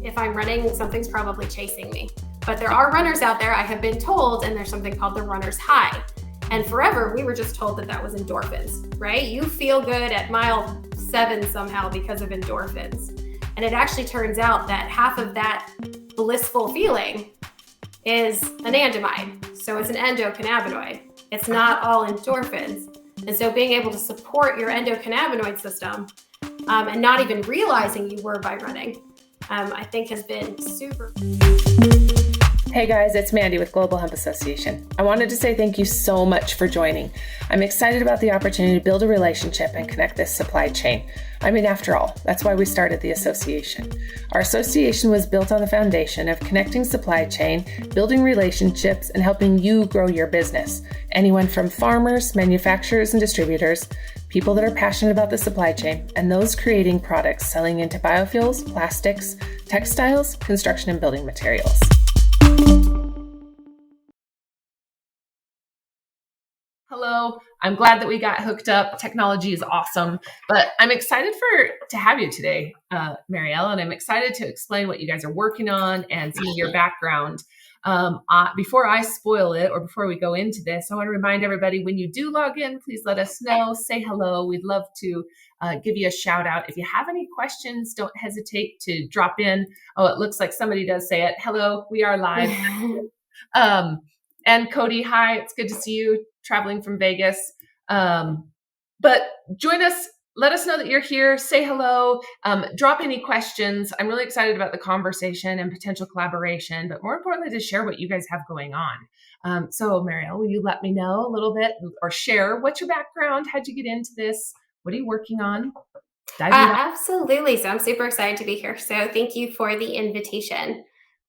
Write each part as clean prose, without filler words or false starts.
if I'm running, something's probably chasing me. But there are runners out there, I have been told, and there's something called the runner's high. And forever, we were just told that that was endorphins, right? You feel good at mile 7 somehow because of endorphins. And it actually turns out that half of that blissful feeling is anandamide. So it's an endocannabinoid. It's not all endorphins. And so being able to support your endocannabinoid system and not even realizing you were by running, I think has been super. Hey guys, it's Mandi with Global Hemp Association. I wanted to say thank you so much for joining. I'm excited about the opportunity to build a relationship and connect this supply chain. I mean, after all, that's why we started the association. Our association was built on the foundation of connecting supply chain, building relationships, and helping you grow your business. Anyone from farmers, manufacturers, and distributors, people that are passionate about the supply chain, and those creating products selling into biofuels, plastics, textiles, construction, and building materials. Hello, I'm glad that we got hooked up. Technology is awesome, but I'm excited to have you today, Marielle, and I'm excited to explain what you guys are working on and some of your background. Before I spoil it, or before we go into this, I want to remind everybody, when you do log in, please let us know, say hello. We'd love to give you a shout out. If you have any questions, don't hesitate to drop in. Oh, it looks like somebody does say it. Hello, we are live. And Cody, hi, it's good to see you traveling from Vegas. But join us, let us know that you're here, say hello, drop any questions. I'm really excited about the conversation and potential collaboration, but more importantly, to share what you guys have going on. So Marielle, will you let me know a little bit or share what's your background? How'd you get into this? What are you working on? Absolutely. So I'm super excited to be here. So thank you for the invitation.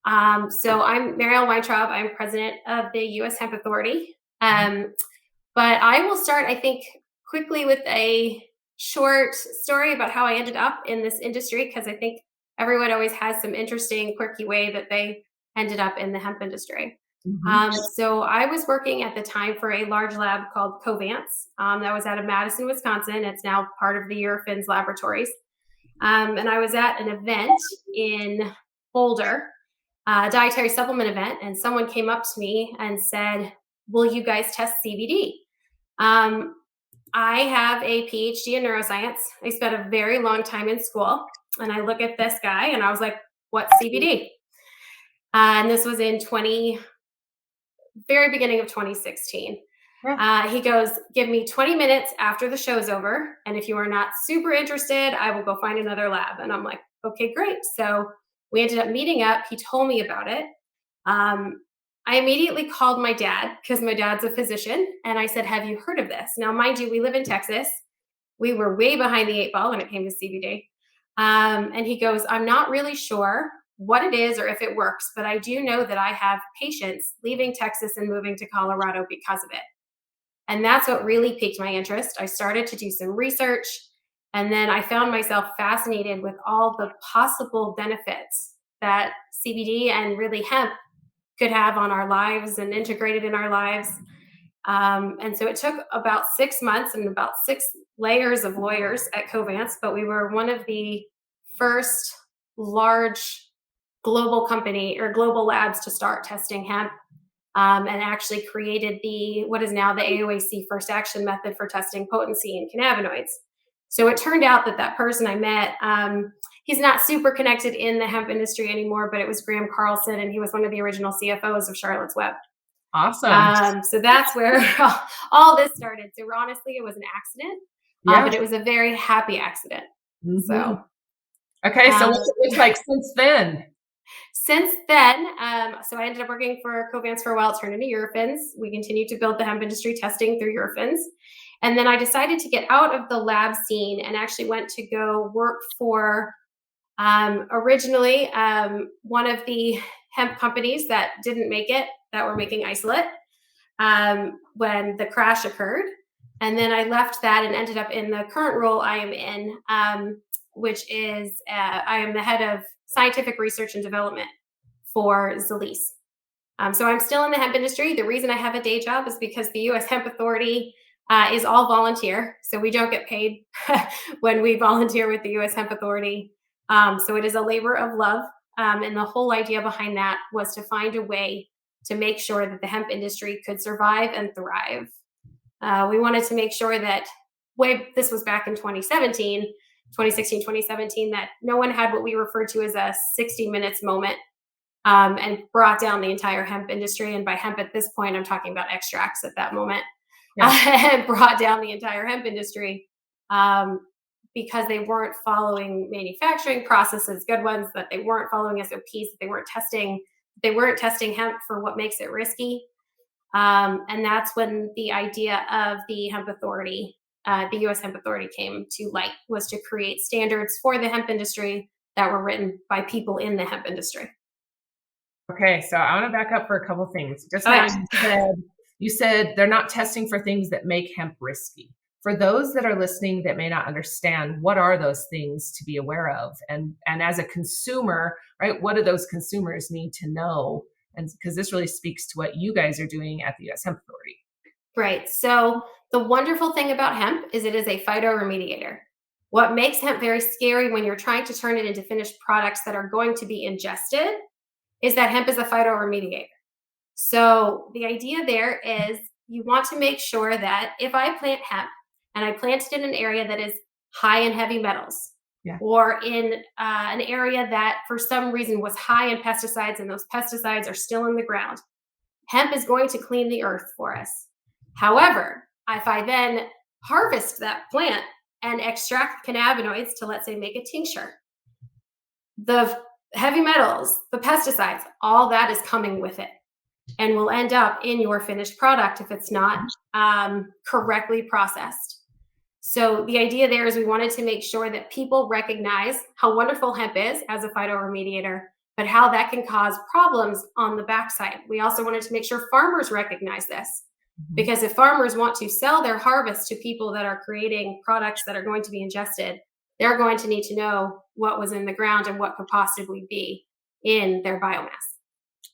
So I'm Marielle Weintraub. I'm president of the US Hemp Authority. But I will start, I think, quickly with a short story about how I ended up in this industry, because I think everyone always has some interesting, quirky way that they ended up in the hemp industry. So I was working at the time for a large lab called Covance that was out of Madison, Wisconsin. It's now part of the Eurofins laboratories. And I was at an event in Boulder, a dietary supplement event, and someone came up to me and said, "Will you guys test CBD?" I have a Ph.D. in neuroscience. I spent a very long time in school, and I look at this guy and I was like, "What's CBD?" And this was in very beginning of 2016. He goes, "Give me 20 minutes after the show's over, and if you are not super interested, I will go find another lab." And I'm like, "Okay, great." So we ended up meeting up. He told me about it. I immediately called my dad, because my dad's a physician, and I said, "Have you heard of this?" Now, mind you, we live in Texas. We were way behind the 8 ball when it came to CBD. And he goes, "I'm not really sure what it is or if it works, but I do know that I have patients leaving Texas and moving to Colorado because of it." And that's what really piqued my interest. I started to do some research, and then I found myself fascinated with all the possible benefits that CBD and really hemp could have on our lives and integrated in our lives. And so it took about 6 months and about 6 layers of lawyers at Covance, but we were one of the first large global company or global labs to start testing hemp, and actually created what is now the AOAC first action method for testing potency in cannabinoids. So it turned out that person I met, he's not super connected in the hemp industry anymore, but it was Graham Carlson, and he was one of the original CFOs of Charlotte's Web. Awesome. So that's where all this started. So honestly, it was an accident, but it was a very happy accident. So, okay. So what's it looked like since then? Since then, so I ended up working for Covance for a while, turned into Eurofins. We continued to build the hemp industry testing through Eurofins. And then I decided to get out of the lab scene and actually went to go work for originally one of the hemp companies that didn't make it, that were making isolate when the crash occurred. And then I left that and ended up in the current role I am in, which is I am the head of scientific research and development for Zilis. So I'm still in the hemp industry. The reason I have a day job is because the US Hemp Authority is all volunteer. So we don't get paid when we volunteer with the US Hemp Authority. So it is a labor of love. And the whole idea behind that was to find a way to make sure that the hemp industry could survive and thrive. We wanted to make sure that this was back in 2016, 2017, that no one had what we referred to as a 60 minutes moment and brought down the entire hemp industry. And by hemp at this point, I'm talking about extracts at that moment. And brought down the entire hemp industry because they weren't following manufacturing processes, good ones, that they weren't following SOPs, that they weren't testing hemp for what makes it risky. And that's when the idea of the Hemp Authority, the US Hemp Authority, came to light, was to create standards for the hemp industry that were written by people in the hemp industry. Okay, so I want to back up for a couple things. Just now you said they're not testing for things that make hemp risky. For those that are listening that may not understand, what are those things to be aware of? And as a consumer, right, what do those consumers need to know? And because this really speaks to what you guys are doing at the US Hemp Authority. Right. So the wonderful thing about hemp is it is a phytoremediator. What makes hemp very scary when you're trying to turn it into finished products that are going to be ingested is that hemp is a phytoremediator. So the idea there is you want to make sure that if I plant hemp and I plant it in an area that is high in heavy metals, or in an area that for some reason was high in pesticides and those pesticides are still in the ground, hemp is going to clean the earth for us. However, if I then harvest that plant and extract cannabinoids to, let's say, make a tincture, the heavy metals, the pesticides, all that is coming with it and will end up in your finished product if it's not correctly processed. So the idea there is we wanted to make sure that people recognize how wonderful hemp is as a phytoremediator, but how that can cause problems on the backside. We also wanted to make sure farmers recognize this, because if farmers want to sell their harvest to people that are creating products that are going to be ingested, they're going to need to know what was in the ground and what could possibly be in their biomass.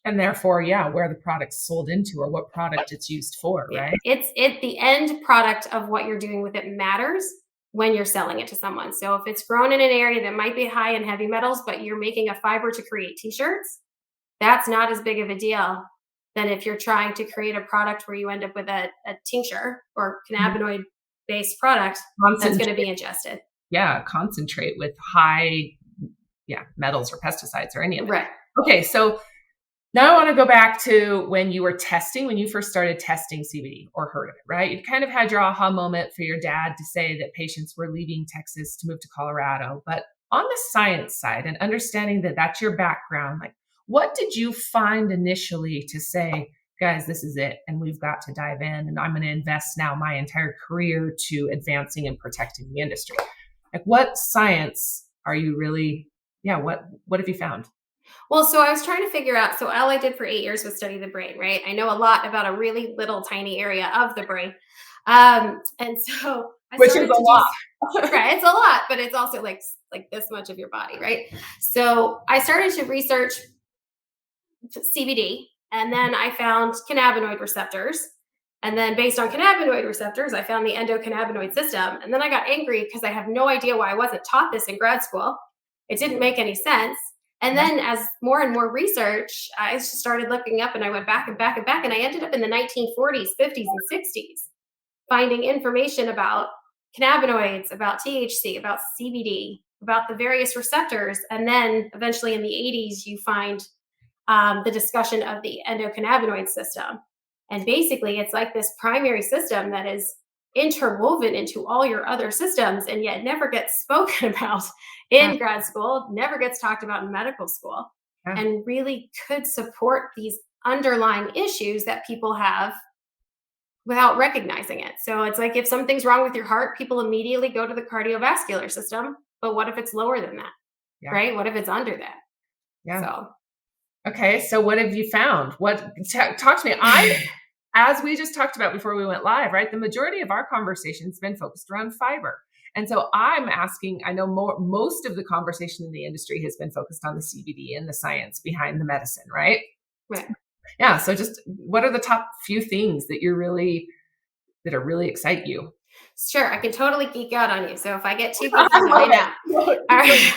And therefore, where the product's sold into or what product it's used for, right? It's the end product of what you're doing with it matters when you're selling it to someone. So if it's grown in an area that might be high in heavy metals, but you're making a fiber to create t-shirts, that's not as big of a deal than if you're trying to create a product where you end up with a tincture or cannabinoid-based product that's going to be ingested. Yeah, concentrate with high metals or pesticides or any of it. Right. Okay, so now I want to go back to when you first started testing CBD or heard of it, right? You kind of had your aha moment for your dad to say that patients were leaving Texas to move to Colorado. But on the science side and understanding that that's your background, like what did you find initially to say, guys, this is it, and we've got to dive in, and I'm going to invest now my entire career to advancing and protecting the industry? Like what science are you really, what have you found? Well, so I was trying to figure out, so all I did for 8 years was study the brain, right? I know a lot about a really little tiny area of the brain. And so Which is a lot. Right, it's a lot, but it's also like this much of your body, right? So I started to research CBD, and then I found cannabinoid receptors. And then based on cannabinoid receptors, I found the endocannabinoid system. And then I got angry because I have no idea why I wasn't taught this in grad school. It didn't make any sense. And then as more and more research, I just started looking up, and I went back and back and back, and I ended up in the 1940s, 50s, and 60s, finding information about cannabinoids, about THC, about CBD, about the various receptors. And then eventually in the 80s, you find the discussion of the endocannabinoid system. And basically, it's like this primary system that is interwoven into all your other systems and yet never gets spoken about in grad school, never gets talked about in medical school, and really could support these underlying issues that people have without recognizing it. So it's like if something's wrong with your heart, people immediately go to the cardiovascular system. But what if it's lower than that? Right? What if it's under that? So. Okay. So what have you found? Talk to me. As we just talked about before we went live, right? The majority of our conversation has been focused around fiber. And so I'm asking, I know most of the conversation in the industry has been focused on the CBD and the science behind the medicine, right? Right. Yeah. So just what are the top few things that that really excite you? Sure. I can totally geek out on you. So if I get too busy, let me know. All right.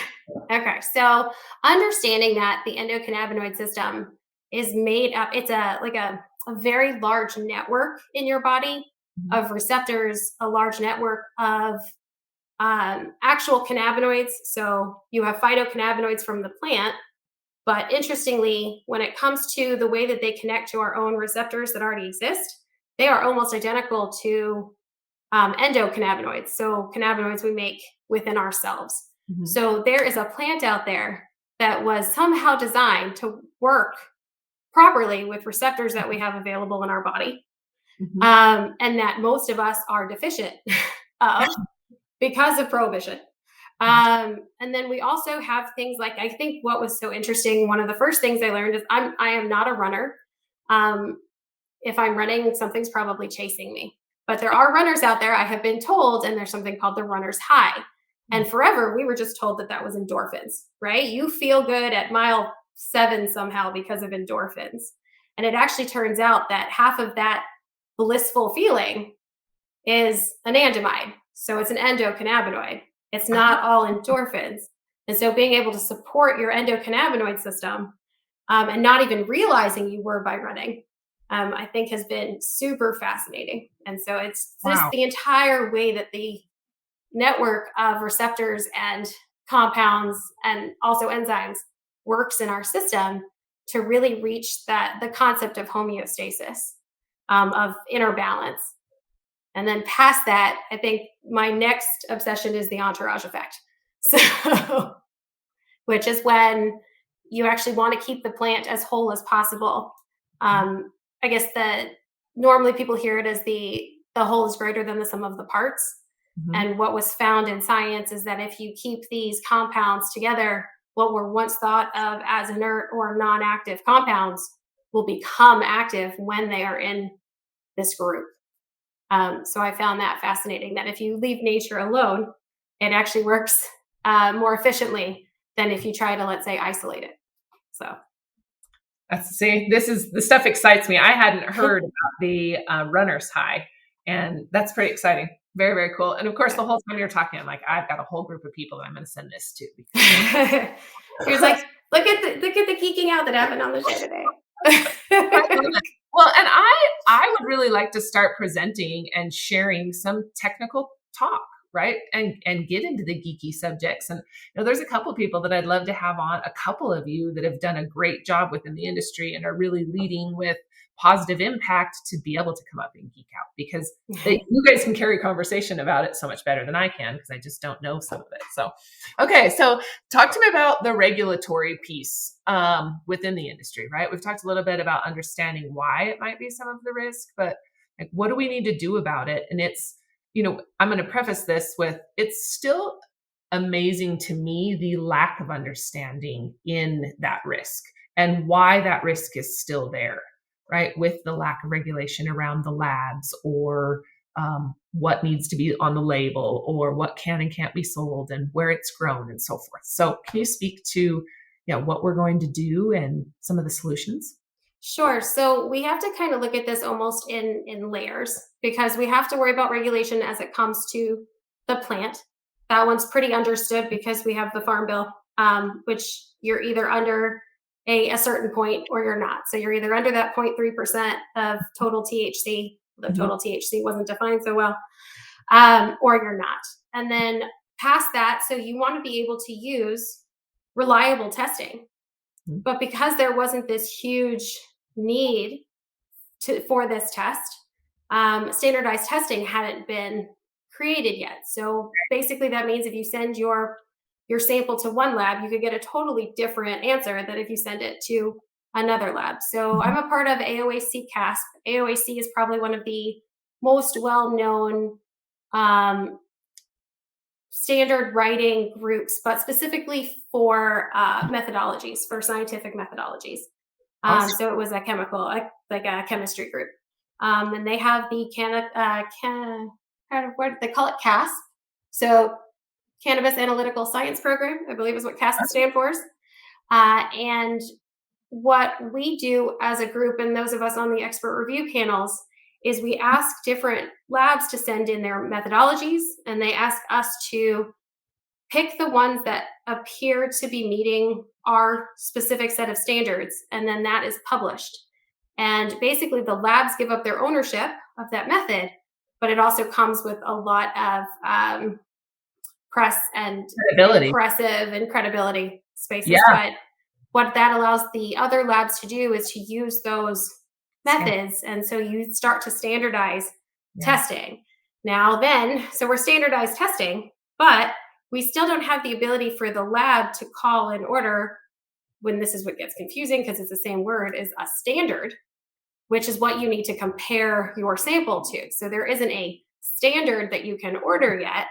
Okay. So understanding that the endocannabinoid system is made up, it's a very large network in your body Mhm. of receptors, a large network of actual cannabinoids. So you have phytocannabinoids from the plant. But interestingly, when it comes to the way that they connect to our own receptors that already exist, they are almost identical to endocannabinoids. So cannabinoids we make within ourselves. Mhm. So there is a plant out there that was somehow designed to work properly with receptors that we have available in our body, Mhm. and that most of us are deficient of because of prohibition. And then we also have things like, I think what was so interesting, one of the first things I learned is I am not a runner. Um, if I'm running, something's probably chasing me. But there are runners out there, I have been told, and there's something called the runner's high. And forever, we were just told that that was endorphins, right? You feel good at mile 7 somehow because of endorphins. And it actually turns out that half of that blissful feeling is anandamide. So it's an endocannabinoid. It's not all endorphins. And so being able to support your endocannabinoid system, and not even realizing you were by running, I think has been super fascinating. And so it's just Wow. the entire way that the network of receptors and compounds and also enzymes works in our system to really reach the concept of homeostasis, of inner balance. And then past that, I think my next obsession is the entourage effect. So, which is when you actually want to keep the plant as whole as possible. Um, I guess that normally people hear it as the whole is greater than the sum of the parts. Mhm. And what was found in science is that if you keep these compounds together, what were once thought of as inert or non-active compounds will become active when they are in this group. So I found that fascinating that if you leave nature alone, it actually works more efficiently than if you try to, let's say, isolate it. So, See, this stuff excites me. I hadn't heard about the runner's high, and that's pretty exciting. Very, very cool. And of course, the yeah. whole time you're talking, I'm like, I've got a whole group of people that I'm going to send this to. He was like, look at the geeking out that happened on the show today. I love it. Well, and I would really like to start presenting and sharing some technical talk, right? And get into the geeky subjects. And there's a couple people that I'd love to have on, a couple of you that have done a great job within the industry and are really leading with positive impact to be able to come up and geek out because you guys can carry conversation about it so much better than I can because I just don't know some of it. So, okay, so talk to me about the regulatory piece within the industry, right? We've talked a little bit about understanding why it might be some of the risk, but like, what do we need to do about it? And it's, I'm going to preface this with it's still amazing to me the lack of understanding in that risk and why that risk is still there, right? With the lack of regulation around the labs or what needs to be on the label or what can and can't be sold and where it's grown and so forth. So can you speak to what we're going to do and some of the solutions? Sure. So we have to kind of look at this almost in layers because we have to worry about regulation as it comes to the plant. That one's pretty understood because we have the Farm Bill, which you're either under a certain point or you're not. So you're either under that 0.3% of total THC, the Mhm. total THC wasn't defined so well, or you're not. And then past that, so you want to be able to use reliable testing. Mhm. But because there wasn't this huge need for this test, standardized testing hadn't been created yet. So basically, that means if you send your sample to one lab, you could get a totally different answer than if you send it to another lab. So I'm Mhm. a part of AOAC CASP. AOAC is probably one of the most well-known um, standard writing groups, but specifically for methodologies, for scientific methodologies. Awesome. So it was a chemical, like a chemistry group. And they have the what they call it CASP. So Cannabis Analytical Science Program, I believe is what CASP stands for. And what we do as a group, and those of us on the expert review panels, is we ask different labs to send in their methodologies, and they ask us to pick the ones that appear to be meeting our specific set of standards, and then that is published. And basically the labs give up their ownership of that method, but it also comes with a lot of press and impressive and credibility spaces. But what that allows the other labs to do is to use those methods. And so you start to standardize testing. Now then, so we're standardized testing, but we still don't have the ability for the lab to call and order, when this is what gets confusing because it's the same word, is a standard, which is what you need to compare your sample to. So there isn't a standard that you can order yet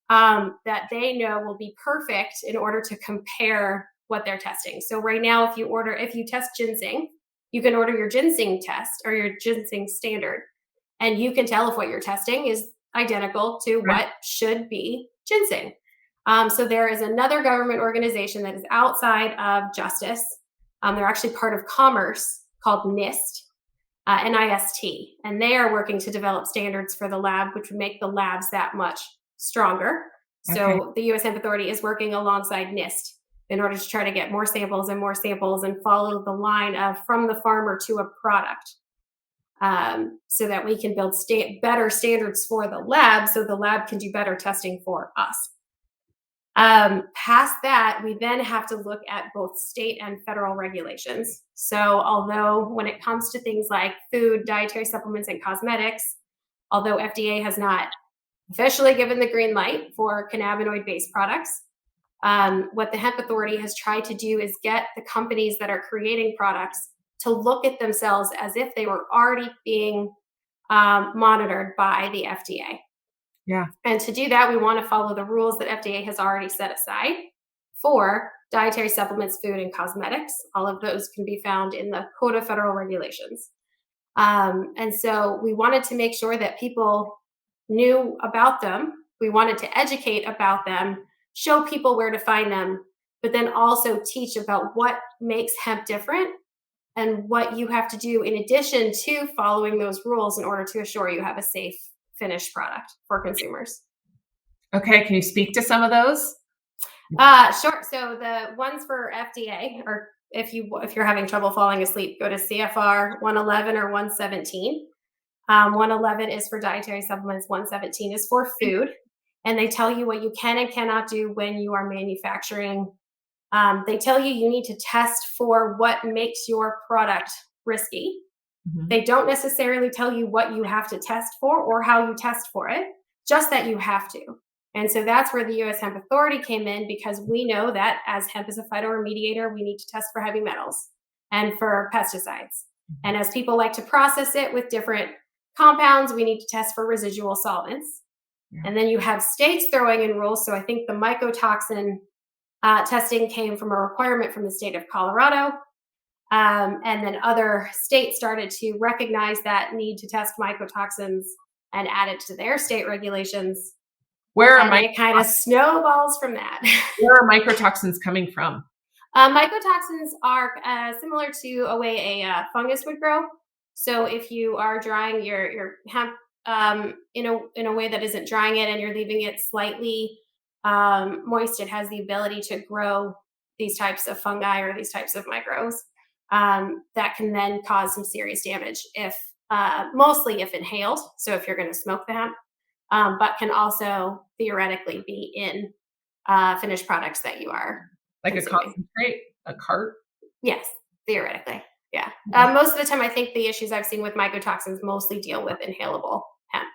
that they know will be perfect in order to compare what they're testing. So right now, if you test ginseng, you can order your ginseng test or your ginseng standard, and you can tell if what you're testing is identical to what should be ginseng. So there is another government organization that is outside of justice. They're actually part of commerce called NIST, NIST, and they are working to develop standards for the lab, which would make the labs that much stronger. So the US Hemp Authority is working alongside NIST in order to try to get more samples and follow the line of from the farmer to a product, so that we can build better standards for the lab, so the lab can do better testing for us. Past that, we then have to look at both state and federal regulations. So although when it comes to things like food, dietary supplements, and cosmetics, although FDA has not officially given the green light for cannabinoid-based products, what the Hemp Authority has tried to do is get the companies that are creating products to look at themselves as if they were already being monitored by the FDA. Yeah. And to do that, we want to follow the rules that FDA has already set aside for dietary supplements, food, and cosmetics. All of those can be found in the Code of Federal Regulations. And so we wanted to make sure that people knew about them. We wanted to educate about them, show people where to find them, but then also teach about what makes hemp different and what you have to do in addition to following those rules in order to assure you have a safe finished product for consumers. Okay, can you speak to some of those? Sure. So the ones for FDA, or if you're having trouble falling asleep, go to CFR 111 or 117. 111 is for dietary supplements, 117 is for food, and they tell you what you can and cannot do when you are manufacturing. They tell you need to test for what makes your product risky. Mm-hmm. They don't necessarily tell you what you have to test for or how you test for it, just that you have to. And so that's where the US Hemp Authority came in, because we know that as hemp is a phytoremediator, we need to test for heavy metals and for pesticides. Mm-hmm. And as people like to process it with different compounds, we need to test for residual solvents. Yeah. And then you have states throwing in rules. So I think the mycotoxin testing came from a requirement from the state of Colorado. And then other states started to recognize that need to test mycotoxins and add it to their state regulations. It kind of snowballs from that. Where are mycotoxins coming from? Mycotoxins are similar to a way a fungus would grow. So if you are drying your hemp in a way that isn't drying it and you're leaving it slightly moist, it has the ability to grow these types of fungi or these types of microbes that can then cause some serious damage mostly if inhaled. So if you're going to smoke the hemp, but can also theoretically be in finished products that you are like consuming. A concentrate, a cart? Yes, theoretically. Yeah. Most of the time, I think the issues I've seen with mycotoxins mostly deal with inhalable hemp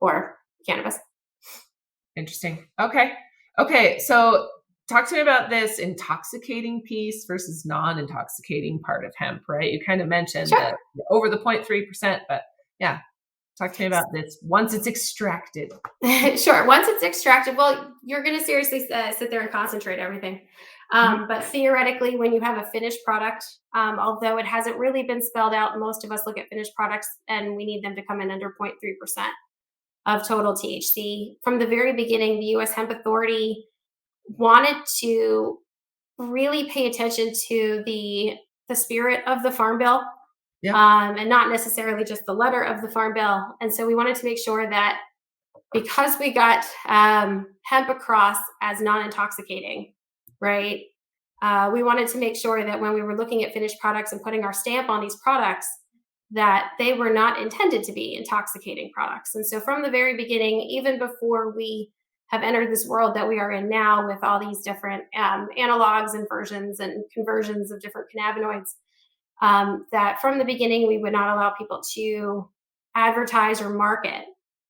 or cannabis. Interesting. Okay. So talk to me about this intoxicating piece versus non-intoxicating part of hemp, right? You kind of mentioned that over the 0.3%, but yeah, talk to me about this once it's extracted. Sure. Once it's extracted, well, you're going to seriously sit there and concentrate everything. But theoretically, when you have a finished product, although it hasn't really been spelled out, most of us look at finished products and we need them to come in under 0.3% of total THC. From the very beginning, the US Hemp Authority wanted to really pay attention to the spirit of the Farm Bill, and not necessarily just the letter of the Farm Bill. And so we wanted to make sure that because we got hemp across as non-intoxicating, right? We wanted to make sure that when we were looking at finished products and putting our stamp on these products, that they were not intended to be intoxicating products. And so from the very beginning, even before we have entered this world that we are in now with all these different analogs and versions and conversions of different cannabinoids, that from the beginning, we would not allow people to advertise or market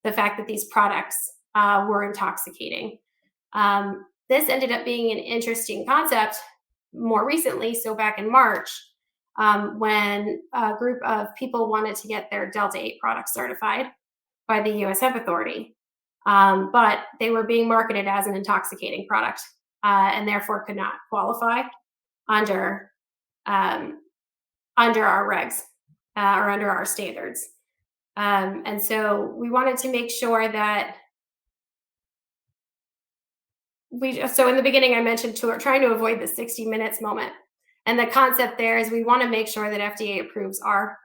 the fact that these products were intoxicating. This ended up being an interesting concept more recently. So back in March, when a group of people wanted to get their Delta 8 products certified by the US Hemp Authority, but they were being marketed as an intoxicating product and therefore could not qualify under our regs or under our standards. And so we wanted to make sure that so in the beginning, I mentioned trying to avoid the 60 minutes moment. And the concept there is we want to make sure that FDA approves our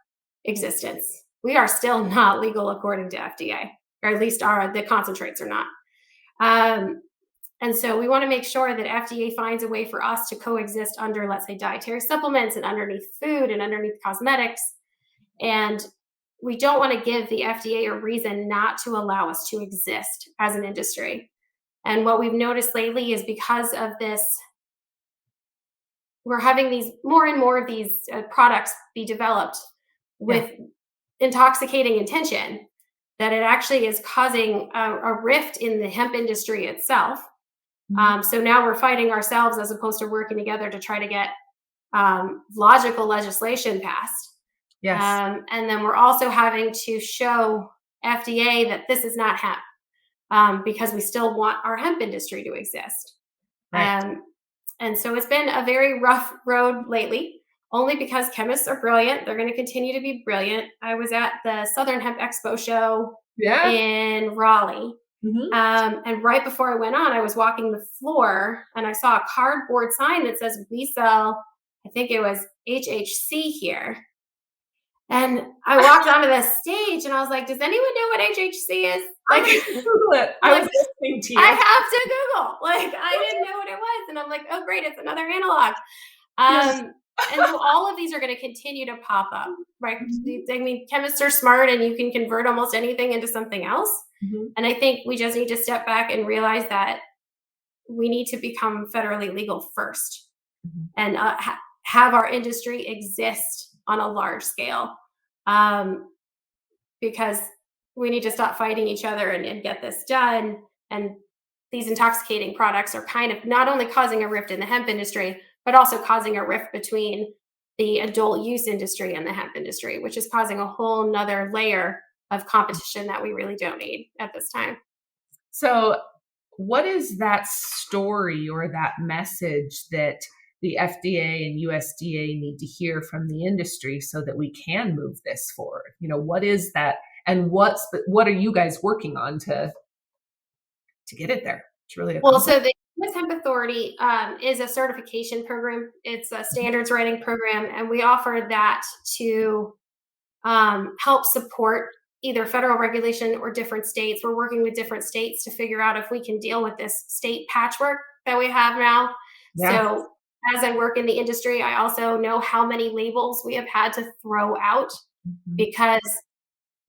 existence. We are still not legal according to FDA, or at least the concentrates are not. And so we want to make sure that FDA finds a way for us to coexist under, let's say, dietary supplements and underneath food and underneath cosmetics. And we don't want to give the FDA a reason not to allow us to exist as an industry. And what we've noticed lately is because of this, we're having these more and more of these products be developed with intoxicating intention, that it actually is causing a rift in the hemp industry itself. So now we're fighting ourselves as opposed to working together to try to get logical legislation passed. Yes. And then we're also having to show FDA that this is not hemp. Because we still want our hemp industry to exist. Right. And so it's been a very rough road lately, only because chemists are brilliant. They're going to continue to be brilliant. I was at the Southern Hemp Expo show in Raleigh. And right before I went on, I was walking the floor and I saw a cardboard sign that says, we sell, I think it was HHC here. And I walked onto the stage and I was like, does anyone know what HHC is? Like, Google it. I was listening to you. I have to Google. Like, I didn't know what it was. And I'm like, oh, great. It's another analog. And so all of these are going to continue to pop up, right? I mean, chemists are smart and you can convert almost anything into something else. And I think we just need to step back and realize that we need to become federally legal first and have our industry exist on a large scale, because we need to stop fighting each other and get this done. And these intoxicating products are kind of not only causing a rift in the hemp industry, but also causing a rift between the adult use industry and the hemp industry, which is causing a whole nother layer of competition that we really don't need at this time. So what is that story or that message that the FDA and USDA need to hear from the industry so that we can move this forward? You know, what is that? And what are you guys working on to get it there? It's really so the US Hemp Authority is a certification program. It's a standards writing program, and we offer that to help support either federal regulation or different states. We're working with different states to figure out if we can deal with this state patchwork that we have now. So as I work in the industry, I also know how many labels we have had to throw out because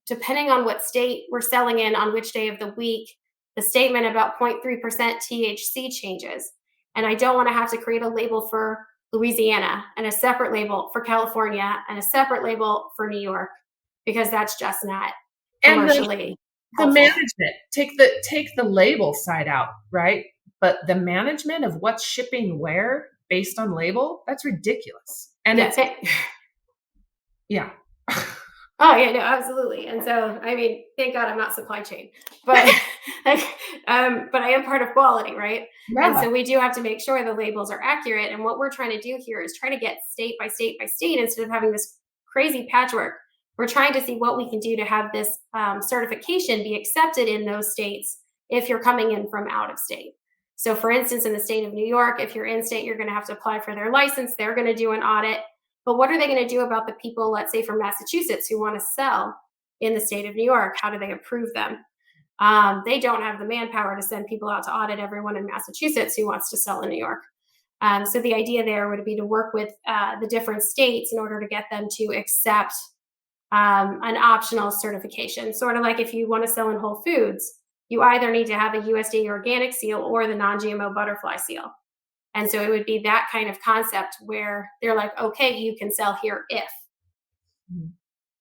depending on what state we're selling in on which day of the week, the statement about 0.3% THC changes. And I don't want to have to create a label for Louisiana and a separate label for California and a separate label for New York, because that's just not commercially the management. Take the label side out, right? But the management of what's shipping where based on label, that's ridiculous. And Oh yeah, no, absolutely. And so, I mean, thank God I'm not supply chain, but but I am part of quality, right? And so we do have to make sure the labels are accurate. And what we're trying to do here is try to get state by state by state instead of having this crazy patchwork. We're trying to see what we can do to have this certification be accepted in those states if you're coming in from out of state. So for instance, in the state of New York, if you're in state, you're going to have to apply for their license. They're going to do an audit. But what are they going to do about the people, let's say from Massachusetts, who want to sell in the state of New York? How do they approve them? They don't have the manpower to send people out to audit everyone in Massachusetts who wants to sell in New York. So the idea there would be to work with the different states in order to get them to accept an optional certification. Sort of like if you want to sell in Whole Foods, you either need to have a USDA organic seal or the non-GMO butterfly seal. And so it would be that kind of concept where they're like, okay, you can sell here if.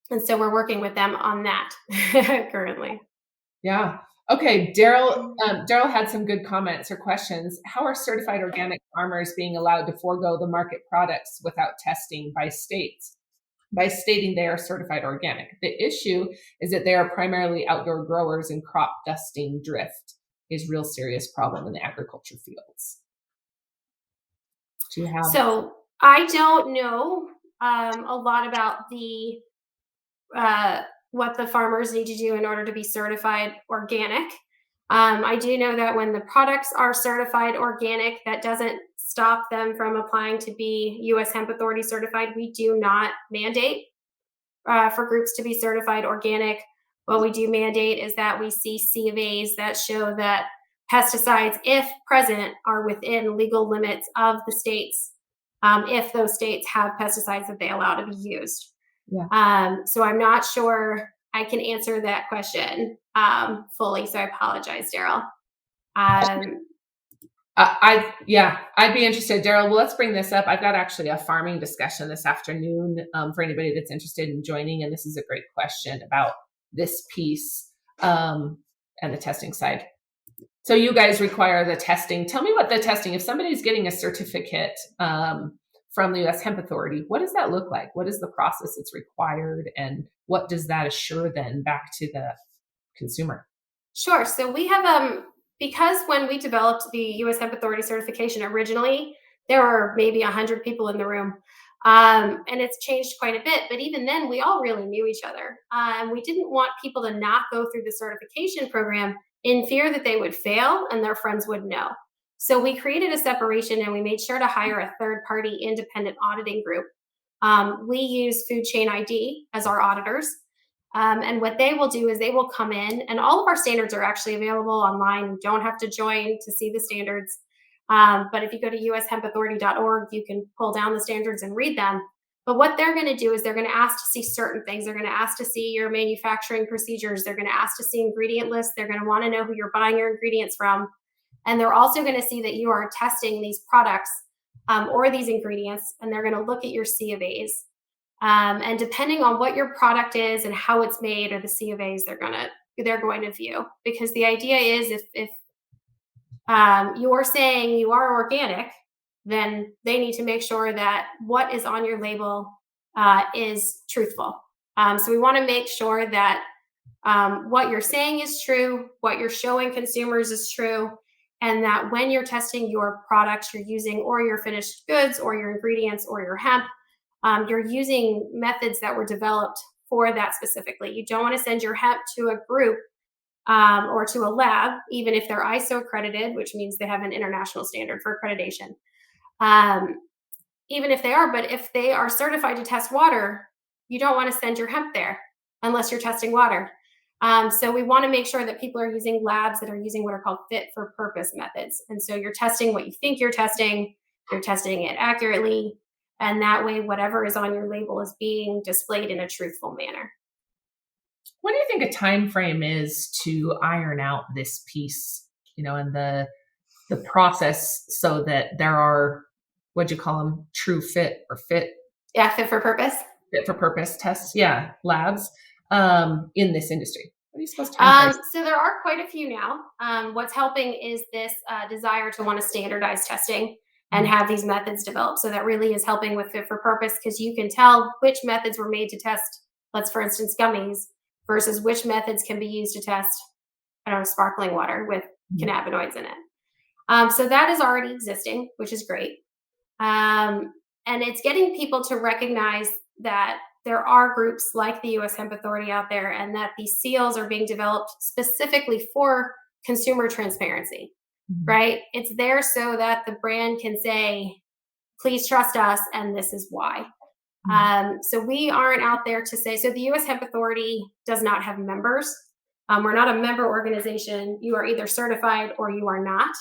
And so we're working with them on that currently. Yeah. Okay. Daryl had some good comments or questions. How are certified organic farmers being allowed to forego the market products without testing by states, by stating they are certified organic? The issue is that they are primarily outdoor growers, and crop dusting drift is a real serious problem in the agriculture fields. Do you have? So I don't know a lot about the what the farmers need to do in order to be certified organic. I do know that when the products are certified organic, that doesn't stop them from applying to be US Hemp Authority certified. We do not mandate for groups to be certified organic. What we do mandate is that we see C of A's that show that pesticides, if present, are within legal limits of the states, if those states have pesticides that they allow to be used. Yeah. So I'm not sure I can answer that question fully. So I apologize, Daryl. I'd be interested, Daryl. Well, let's bring this up. I've got actually a farming discussion this afternoon for anybody that's interested in joining. And this is a great question about this piece and the testing side. So you guys require the testing. Tell me what the testing, if somebody's getting a certificate from the US Hemp Authority, what does that look like? What is the process that's required, and what does that assure then back to the consumer? Sure. So we have, because when we developed the US Hemp Authority certification originally, there were maybe 100 people in the room. And it's changed quite a bit. But even then, we all really knew each other. We didn't want people to not go through the certification program in fear that they would fail and their friends would know. So we created a separation, and we made sure to hire a third-party independent auditing group. We use Food Chain ID as our auditors. And what they will do is they will come in, and all of our standards are actually available online. You don't have to join to see the standards. But if you go to ushempauthority.org, you can pull down the standards and read them. But what they're going to do is they're going to ask to see certain things. They're going to ask to see your manufacturing procedures. They're going to ask to see ingredient lists. They're going to want to know who you're buying your ingredients from. And they're also going to see that you are testing these products or these ingredients, and they're going to look at your C of A's. And depending on what your product is and how it's made, or the C of A's they're going to view. Because the idea is if you're saying you are organic, then they need to make sure that what is on your label is truthful. So we want to make sure that what you're saying is true, what you're showing consumers is true, and that when you're testing your products you're using, or your finished goods, or your ingredients, or your hemp, you're using methods that were developed for that specifically. You don't want to send your hemp to a group or to a lab, even if they're ISO accredited, which means they have an international standard for accreditation. Even if they are, but if they are certified to test water, you don't want to send your hemp there unless you're testing water. So we want to make sure that people are using labs that are using what are called fit for purpose methods. And so you're testing what you think you're testing it accurately, and that way whatever is on your label is being displayed in a truthful manner. What do you think a time frame is to iron out this piece, and the process, so that there are, what'd you call them, true fit or fit? Yeah, fit for purpose tests. Yeah, labs in this industry. What are you supposed to So there are quite a few now. What's helping is this desire to want to standardize testing and have these methods developed. So that really is helping with fit for purpose, because you can tell which methods were made to test, for instance, gummies, versus which methods can be used to test, sparkling water with cannabinoids in it. So that is already existing, which is great. And it's getting people to recognize that there are groups like the US Hemp Authority out there, and that these seals are being developed specifically for consumer transparency, right? It's there so that the brand can say, please trust us, and this is why. So we aren't out there to say, so the US Hemp Authority does not have members. We're not a member organization. You are either certified or you are not.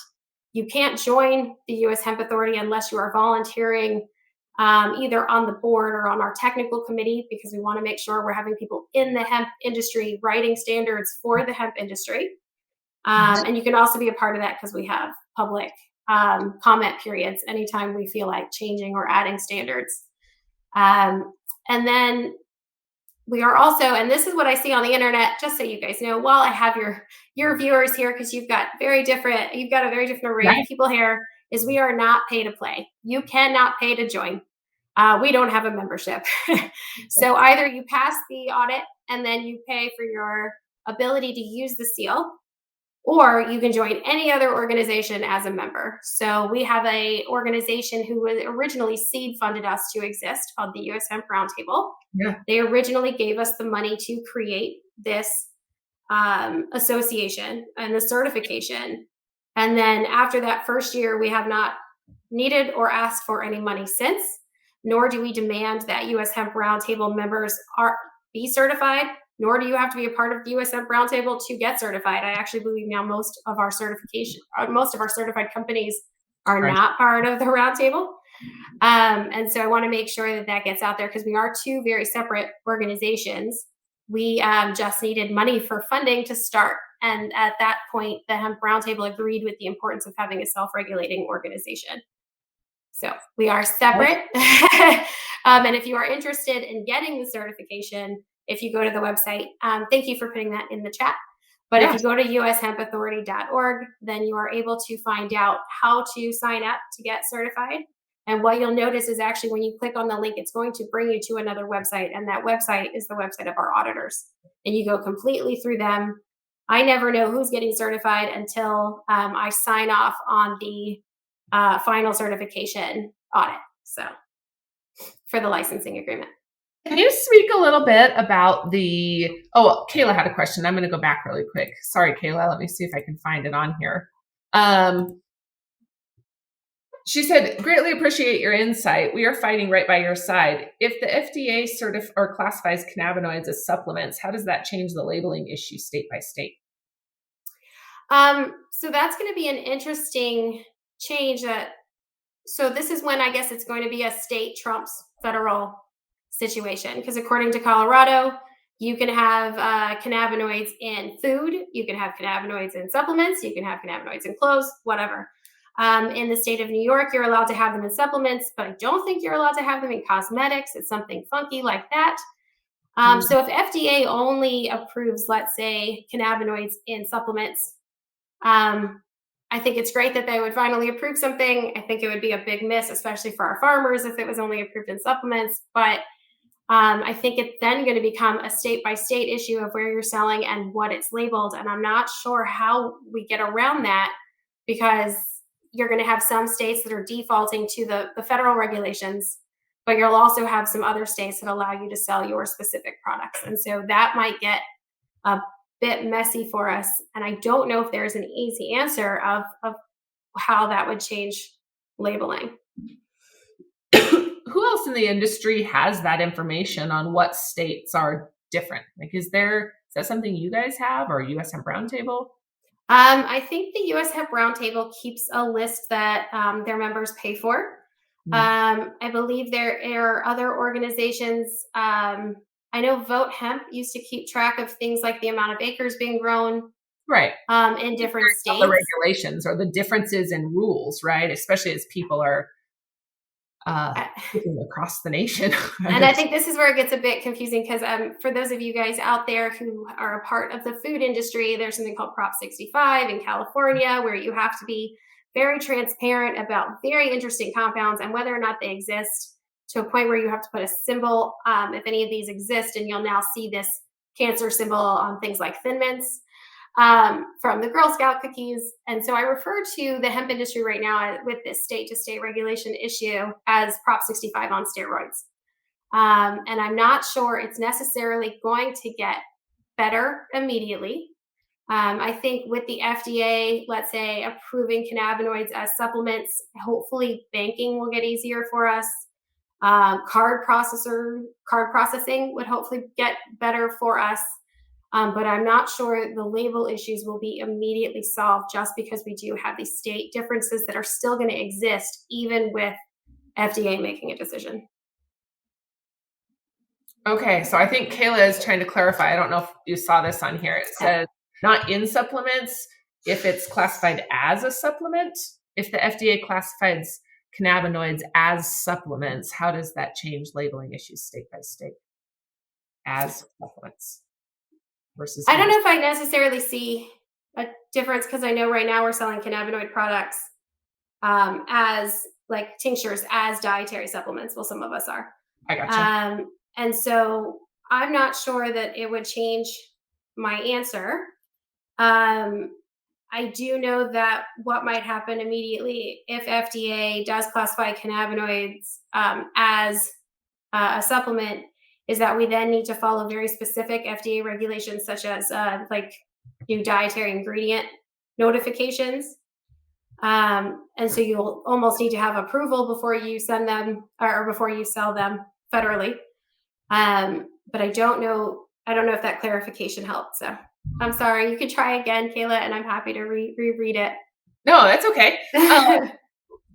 You can't join the US Hemp Authority unless you are volunteering either on the board or on our technical committee, because we want to make sure we're having people in the hemp industry writing standards for the hemp industry. And you can also be a part of that because we have public comment periods anytime we feel like changing or adding standards. And then we are also, and this is what I see on the internet, just so you guys know, while I have your viewers here, because you've got a very different array of people here, is we are not pay to play. You cannot pay to join. We don't have a membership. So either you pass the audit and then you pay for your ability to use the seal, or you can join any other organization as a member. So we have a organization who originally seed funded us to exist called the US Hemp Roundtable. Yeah. They originally gave us the money to create this association and the certification. And then after that first year, we have not needed or asked for any money since, nor do we demand that US Hemp Roundtable members be certified, nor do you have to be a part of the US Hemp Roundtable to get certified. I actually believe now most of our certified companies are not part of the roundtable. And so I want to make sure that gets out there, because we are two very separate organizations. We just needed money for funding to start. And at that point, the Hemp Roundtable agreed with the importance of having a self-regulating organization. So we are separate. And if you are interested in getting the certification, if you go to the website, thank you for putting that in the chat. But if you go to ushempauthority.org, then you are able to find out how to sign up to get certified. And what you'll notice is actually when you click on the link, it's going to bring you to another website. And that website is the website of our auditors. And you go completely through them. I never know who's getting certified until I sign off on the final certification audit. So for the licensing agreement. Can you speak a little bit about Kayla had a question. I'm going to go back really quick. Sorry, Kayla. Let me see if I can find it on here. She said, greatly appreciate your insight. We are fighting right by your side. If the FDA or classifies cannabinoids as supplements, how does that change the labeling issue state by state? So that's going to be an interesting change. So this is when I guess it's going to be a state trumps federal situation, because according to Colorado, you can have cannabinoids in food, you can have cannabinoids in supplements, you can have cannabinoids in clothes, whatever. In the state of New York, you're allowed to have them in supplements, but I don't think you're allowed to have them in cosmetics. It's something funky like that. So if FDA only approves, let's say, cannabinoids in supplements, I think it's great that they would finally approve something. I think it would be a big miss, especially for our farmers, if it was only approved in supplements. But I think it's then going to become a state-by-state issue of where you're selling and what it's labeled. And I'm not sure how we get around that, because you're going to have some states that are defaulting to the federal regulations, but you'll also have some other states that allow you to sell your specific products. And so that might get a bit messy for us. And I don't know if there's an easy answer of how that would change labeling. Who else in the industry has that information on what states are different? Like, is that something you guys have, or US Hemp Roundtable? I think the US Hemp Roundtable keeps a list that their members pay for. I believe there are other organizations. I know Vote Hemp used to keep track of things like the amount of acres being grown. Right. In different states. The regulations or the differences in rules, right? Especially as people are across the nation. And I think this is where it gets a bit confusing, because for those of you guys out there who are a part of the food industry, there's something called Prop 65 in California, where you have to be very transparent about very interesting compounds and whether or not they exist, to a point where you have to put a symbol if any of these exist, and you'll now see this cancer symbol on things like Thin Mints. From the Girl Scout cookies. And so I refer to the hemp industry right now with this state-to-state regulation issue as Prop 65 on steroids. And I'm not sure it's necessarily going to get better immediately. I think with the FDA, let's say, approving cannabinoids as supplements, hopefully banking will get easier for us. Card processing would hopefully get better for us. But I'm not sure the label issues will be immediately solved just because we do have these state differences that are still going to exist even with FDA making a decision. Okay, so I think Kayla is trying to clarify. I don't know if you saw this on here. It says not in supplements if it's classified as a supplement. If the FDA classifies cannabinoids as supplements, how does that change labeling issues state by state as supplements versus? I don't know if I necessarily see a difference because I know right now we're selling cannabinoid products as like tinctures as dietary supplements. Well, some of us are. I gotcha. And so I'm not sure that it would change my answer. I do know that what might happen immediately if FDA does classify cannabinoids as a supplement is that we then need to follow very specific FDA regulations, such as like new dietary ingredient notifications. And so you'll almost need to have approval before you send them or before you sell them federally. But I don't know if that clarification helped. So I'm sorry. You can try again, Kayla, and I'm happy to reread it. No, that's okay.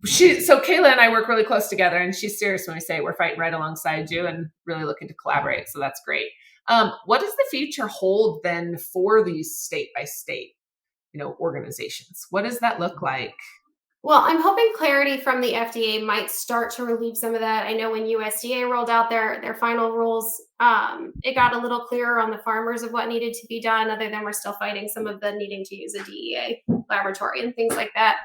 So Kayla and I work really close together, and she's serious when we say we're fighting right alongside you and really looking to collaborate. So that's great. What does the future hold then for these state by state, organizations? What does that look like? Well, I'm hoping clarity from the FDA might start to relieve some of that. I know when USDA rolled out their final rules, it got a little clearer on the farmers of what needed to be done, other than we're still fighting some of the needing to use a DEA laboratory and things like that.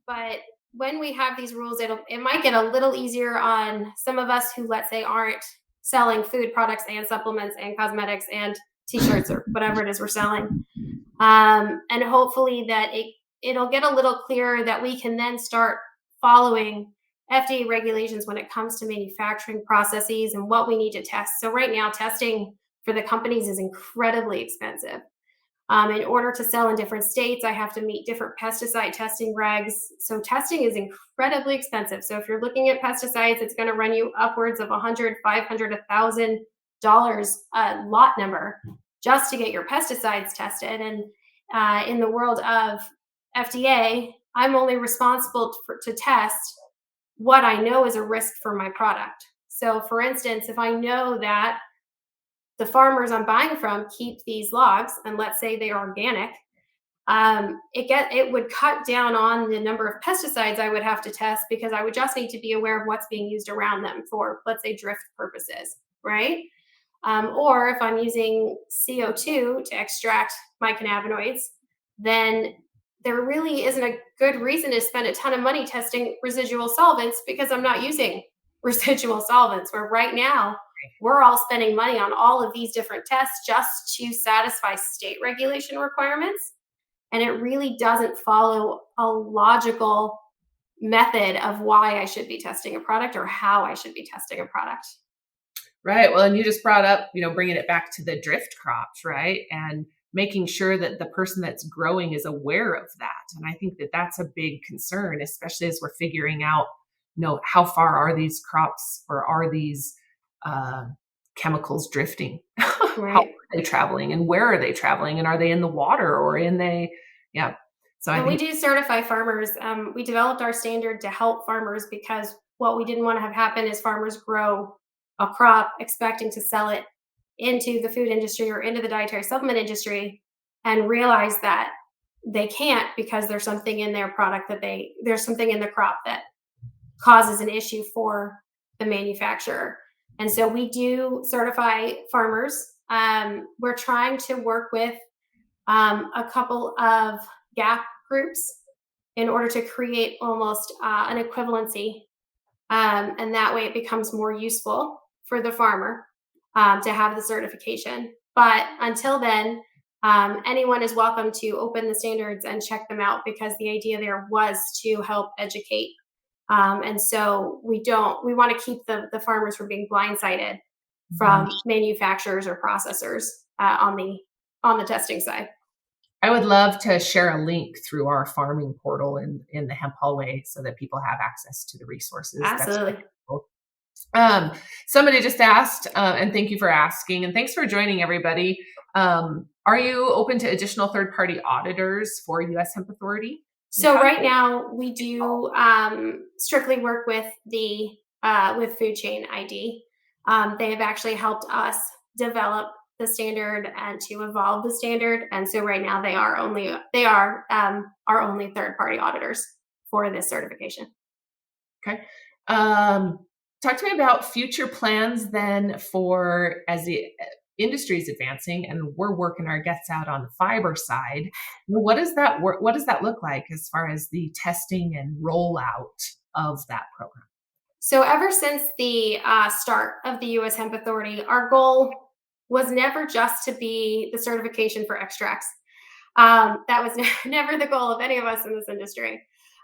But when we have these rules, it might get a little easier on some of us who, let's say, aren't selling food products and supplements and cosmetics and t-shirts or whatever it is we're selling. And hopefully that it'll get a little clearer that we can then start following FDA regulations when it comes to manufacturing processes and what we need to test. So right now, testing for the companies is incredibly expensive. In order to sell in different states, I have to meet different pesticide testing regs. So testing is incredibly expensive. So if you're looking at pesticides, it's going to run you upwards of $100, $500, $1,000 a lot number just to get your pesticides tested. And in the world of FDA, I'm only responsible to test what I know is a risk for my product. So for instance, if I know that the farmers I'm buying from keep these logs, and let's say they are organic, it would cut down on the number of pesticides I would have to test because I would just need to be aware of what's being used around them for, let's say, drift purposes, right? Or if I'm using CO2 to extract my cannabinoids, then there really isn't a good reason to spend a ton of money testing residual solvents because I'm not using residual solvents, where right now we're all spending money on all of these different tests just to satisfy state regulation requirements. And it really doesn't follow a logical method of why I should be testing a product or how I should be testing a product. Right. Well, and you just brought up, bringing it back to the drift crops, right? And making sure that the person that's growing is aware of that. And I think that that's a big concern, especially as we're figuring out, how far are these crops or are these chemicals drifting? Right. How are they traveling and where are they traveling? And are they in the water or yeah. So we do certify farmers. We developed our standard to help farmers because what we didn't want to have happen is farmers grow a crop expecting to sell it into the food industry or into the dietary supplement industry and realize that they can't because there's something in their product there's something in the crop that causes an issue for the manufacturer. And so we do certify farmers. We're trying to work with a couple of gap groups in order to create almost an equivalency. And that way it becomes more useful for the farmer to have the certification. But until then, anyone is welcome to open the standards and check them out because the idea there was to help educate. And so we want to keep the farmers from being blindsided from manufacturers or processors on the testing side. I would love to share a link through our farming portal in the Hemp Hallway so that people have access to the resources. Absolutely. That's really cool. Somebody just asked, and thank you for asking, and thanks for joining, everybody. Are you open to additional third-party auditors for US Hemp Authority? So right now we do strictly work with the with Food Chain ID. They have actually helped us develop the standard and to evolve the standard, and so right now they are our only third-party auditors for this certification. Okay. Talk to me about future plans then for as the industry is advancing and we're working our guts out on the fiber side. What does that work? What does that look like as far as the testing and rollout of that program? So ever since the start of the US Hemp Authority, our goal was never just to be the certification for extracts. That was never the goal of any of us in this industry.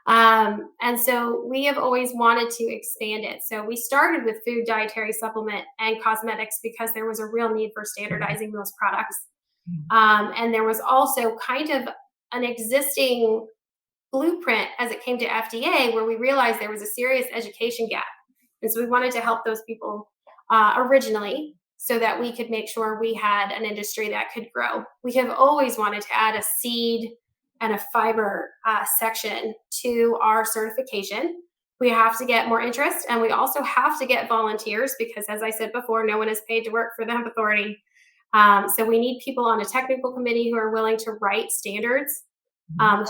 And so we have always wanted to expand it. So we started with food, dietary supplement, and cosmetics because there was a real need for standardizing those products. And there was also kind of an existing blueprint as it came to FDA where we realized there was a serious education gap. And so we wanted to help those people originally so that we could make sure we had an industry that could grow. We have always wanted to add a seed and a fiber section to our certification. We have to get more interest, and we also have to get volunteers because, as I said before, no one is paid to work for the Hemp Authority. So we need people on a technical committee who are willing to write standards,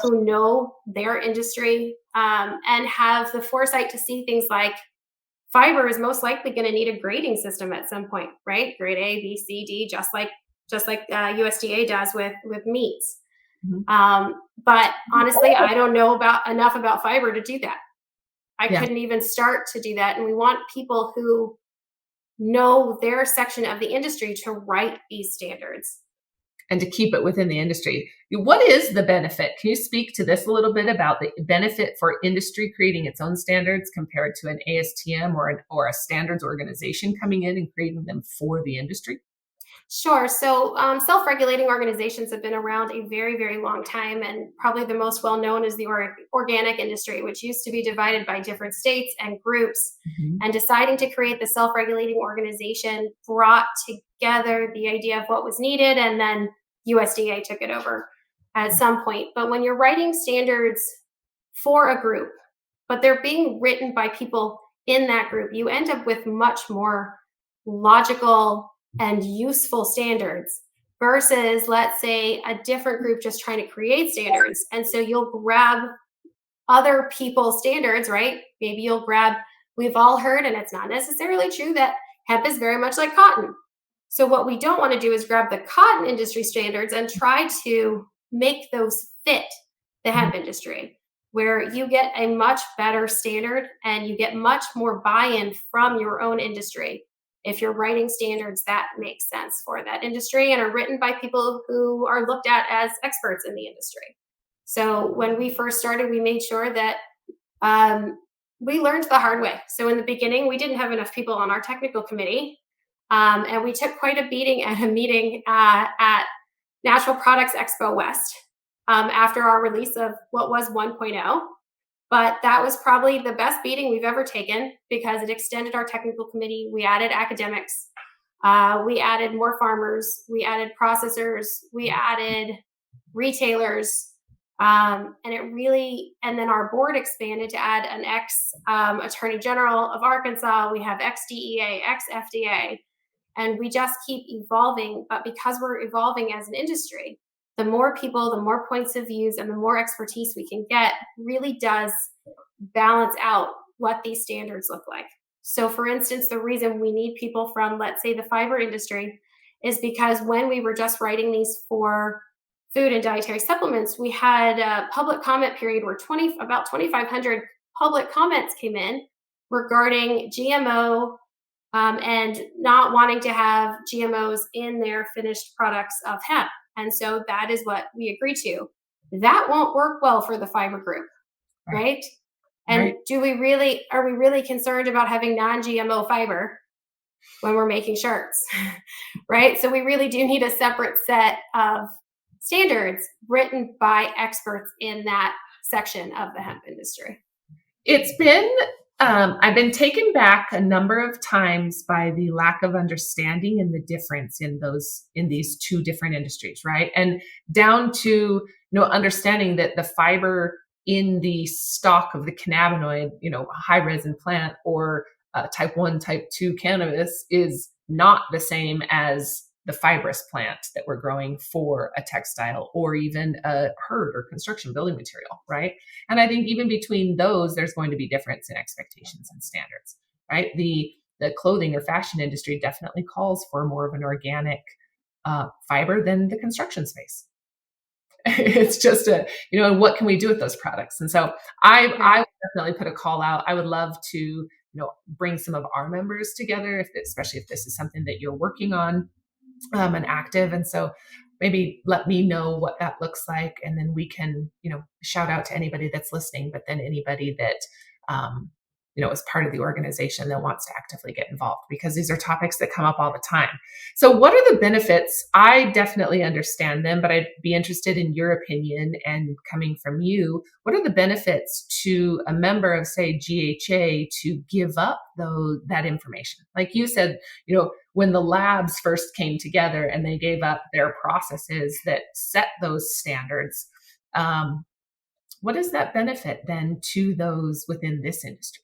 who know their industry, and have the foresight to see things like fiber is most likely going to need a grading system at some point, right? Grade A, B, C, D, just like USDA does with meats. But honestly, I don't know enough about fiber to do that. I couldn't even start to do that. And we want people who know their section of the industry to write these standards. And to keep it within the industry. What is the benefit? Can you speak to this a little bit about the benefit for industry creating its own standards compared to an ASTM or a standards organization coming in and creating them for the industry? Sure. So self-regulating organizations have been around a very, very long time, and probably the most well-known is the organic industry, which used to be divided by different states and groups. And deciding to create the self-regulating organization brought together the idea of what was needed, and then USDA took it over at some point. But when you're writing standards for a group, but they're being written by people in that group, you end up with much more logical and useful standards versus, let's say, a different group just trying to create standards. And so you'll grab other people's standards, right? Maybe you'll grab, we've all heard, and it's not necessarily true, that hemp is very much like cotton. So what we don't want to do is grab the cotton industry standards and try to make those fit the hemp industry, where you get a much better standard and you get much more buy-in from your own industry if you're writing standards that make sense for that industry and are written by people who are looked at as experts in the industry. So when we first started, we made sure that we learned the hard way. So in the beginning, we didn't have enough people on our technical committee. And we took quite a beating at a meeting at Natural Products Expo West after our release of what was 1.0. But that was probably the best beating we've ever taken because it extended our technical committee. We added academics. We added more farmers. We added processors. We added retailers. And then our board expanded to add an ex-Attorney General of Arkansas. We have ex-DEA, ex-FDA. And we just keep evolving. But because we're evolving as an industry, the more people, the more points of views, and the more expertise we can get really does balance out what these standards look like. So for instance, the reason we need people from, let's say, the fiber industry is because when we were just writing these for food and dietary supplements, we had a public comment period where about 2,500 public comments came in regarding GMO and not wanting to have GMOs in their finished products of hemp. And so that is what we agreed to. That won't work well for the fiber group, right? And are we really concerned about having non-GMO fiber when we're making shirts, right? So we really do need a separate set of standards written by experts in that section of the hemp industry. It's been I've been taken back a number of times by the lack of understanding and the difference in these two different industries, right? And down to, understanding that the fiber in the stalk of the cannabinoid, high resin plant or type 1, type 2 cannabis is not the same as the fibrous plant that we're growing for a textile or even a herd or construction building material, right? And I think even between those, there's going to be difference in expectations and standards, right? The clothing or fashion industry definitely calls for more of an organic fiber than the construction space. It's just what can we do with those products? And so I would definitely put a call out. I would love to, bring some of our members together, especially if this is something that you're working on and active. And so maybe let me know what that looks like. And then we can, shout out to anybody that's listening, but then anybody that, is part of the organization that wants to actively get involved, because these are topics that come up all the time. So what are the benefits? I definitely understand them, but I'd be interested in your opinion and coming from you. What are the benefits to a member of, say, GHA to give up that information? Like you said, when the labs first came together and they gave up their processes that set those standards, what is that benefit then to those within this industry?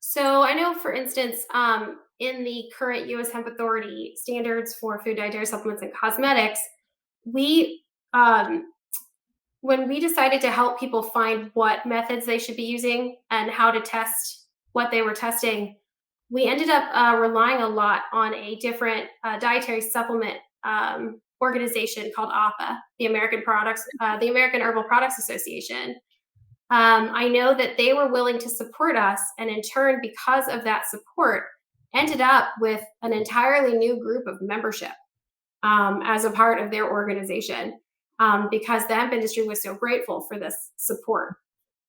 So I know, for instance, in the current US Hemp Authority standards for food, dietary supplements, and cosmetics, we when we decided to help people find what methods they should be using and how to test what they were testing, we ended up relying a lot on a different dietary supplement organization called APA, the American Herbal Products Association. I know that they were willing to support us, and in turn, because of that support, ended up with an entirely new group of membership as a part of their organization, because the hemp industry was so grateful for this support.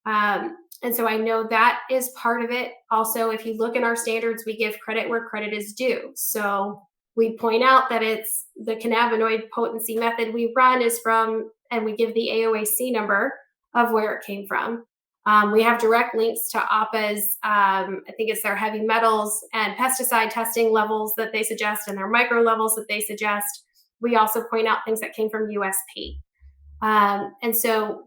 And so I know that is part of it. Also, if you look in our standards, we give credit where credit is due. So we point out that it's the cannabinoid potency method we run is from, and we give the AOAC number of where it came from. We have direct links to APA's, I think it's their heavy metals and pesticide testing levels that they suggest and their micro levels that they suggest. We also point out things that came from USP. And so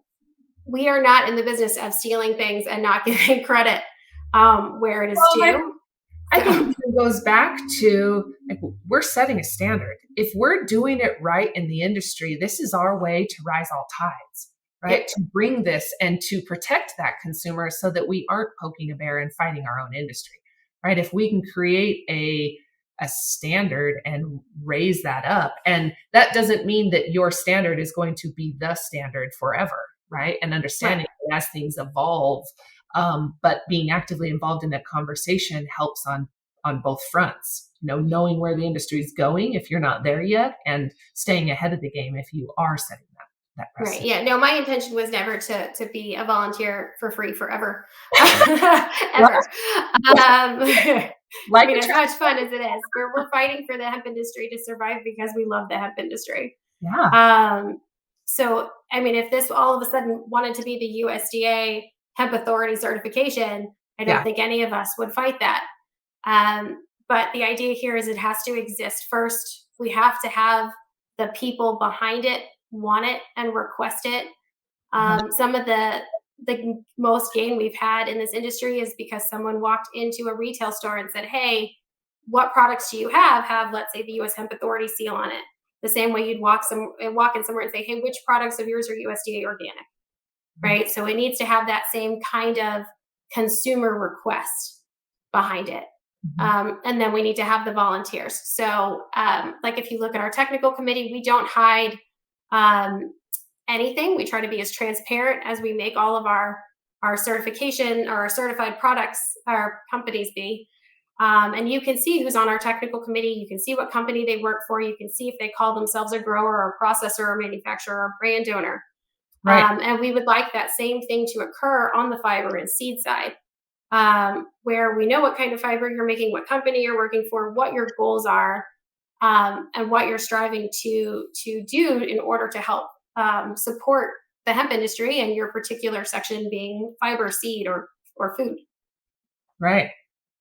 we are not in the business of stealing things and not giving credit where it is due. I think it goes back to, like, we're setting a standard. If we're doing it right in the industry, this is our way to rise all tides, right? Yep. To bring this and to protect that consumer so that we aren't poking a bear and fighting our own industry, right? If we can create a standard and raise that up, and that doesn't mean that your standard is going to be the standard forever, right? And understanding as things evolve, but being actively involved in that conversation helps on both fronts. Knowing where the industry is going if you're not there yet, and staying ahead of the game if you are setting that precedent. Right. Yeah. No, my intention was never to be a volunteer for free forever. Ever. I mean, as much fun as it is, we're fighting for the hemp industry to survive because we love the hemp industry. Yeah. So, I mean, if this all of a sudden wanted to be the USDA Hemp Authority certification, I don't think any of us would fight that. But the idea here is it has to exist first. We have to have the people behind it want it and request it. Some of the most gain we've had in this industry is because someone walked into a retail store and said, "Hey, what products do you have, let's say, the US Hemp Authority seal on it?" The same way you'd walk in somewhere and say, "Hey, which products of yours are USDA organic?" Right? So it needs to have that same kind of consumer request behind it. And then we need to have the volunteers. So like if you look at our technical committee, we don't hide anything. We try to be as transparent as we make all of our certification or our certified products, our companies be. And you can see who's on our technical committee. You can see what company they work for. You can see if they call themselves a grower or a processor or manufacturer or brand owner. Right. And we would like that same thing to occur on the fiber and seed side, where we know what kind of fiber you're making, what company you're working for, what your goals are, and what you're striving to do in order to help support the hemp industry and your particular section being fiber, seed, or food. Right.